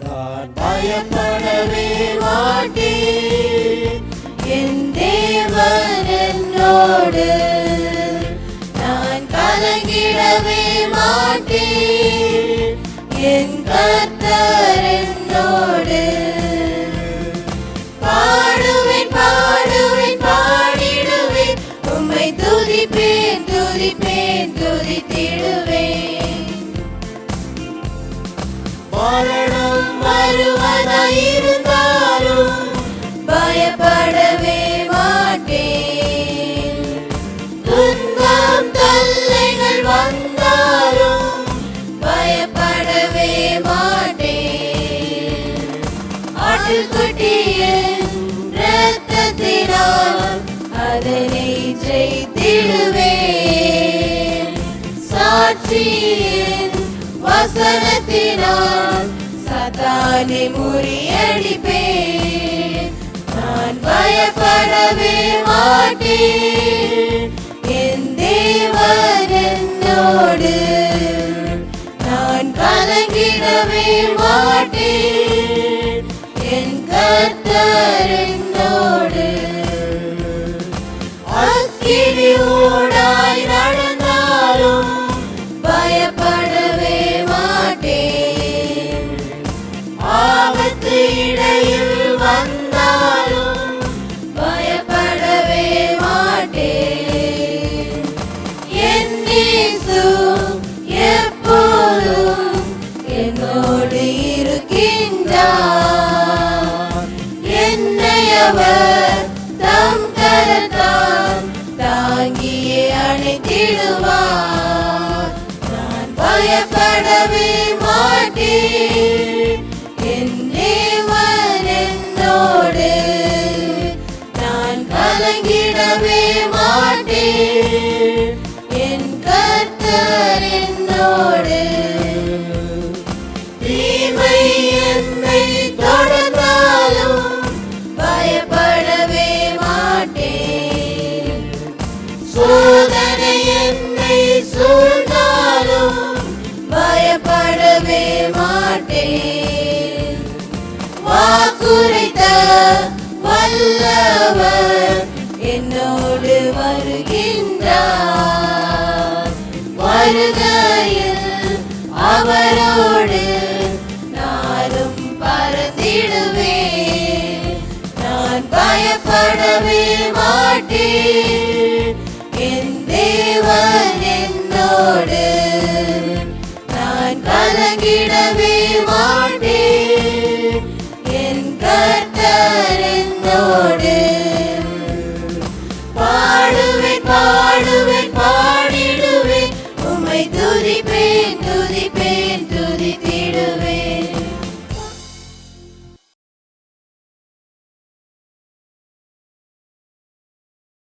நான் பயப்படவே மாட்டேன். என் தேவன் என்னோடு, நான் கலங்கிடவே மாட்டேன். என் கர்த்தர் என்னோடு. பாடுவேன் பாடுவேன் பாடிடுவேன், உம்மை துதிப்பேன் துதிப்பேன் துதித்திடுவேன். மரணம் வருவதாயிருந்தாலும் பயப்படவே மாட்டேன். துன்பம் தொல்லைகள் வந்தாலும் பயப்படவே மாட்டேன். ஆட்டுக்குட்டியின் இரத்தத்தினால் அதனை ஜெயித்திடுவேன். சாட்சியின் வசனத்தினால் சாத்தானை முறியடிப்பேன். நான் பயப்படவே மாட்டேன். என் தேவன் என்னோடு, நான் கலங்கிடவே மாட்டேன். என் கர்த்தர் என்னோடு. அக்கினி ஊடாய் நடந்தாலும் பயப்படவே மாட்டேன். ஆபத்து இடையில் வந்தாலும் பயப்படவே மாட்டேன். என் இயேசு எப்போதும் என்னோடு இருக்கின்றார். என்னை அவர் தம் கரத்தால் தாங்கியே அணைத்திடுவார். நான் பயப்படவே மாட்டேன். என் தேவன் என்னோடு, நான் கலங்கிடவே மாட்டேன். என் கர்த்தர் என்னோடு. தீமை என்னை தொடர்ந்தாலும் பயப்படவே மாட்டேன். சோதனை என்னை சூழ்ந்தாலும் பயப்படவே மாட்டேன். வாக்குரைத்த வல்லவர் என்னோடு வருகின்றார். வருகையில் அவரோடு நானும் பறந்திடுவேன். நான் பயப்படவே மாட்டேன். என் தேவன் என்னோடு, நான் கலங்கிடவே மாட்டேன். என்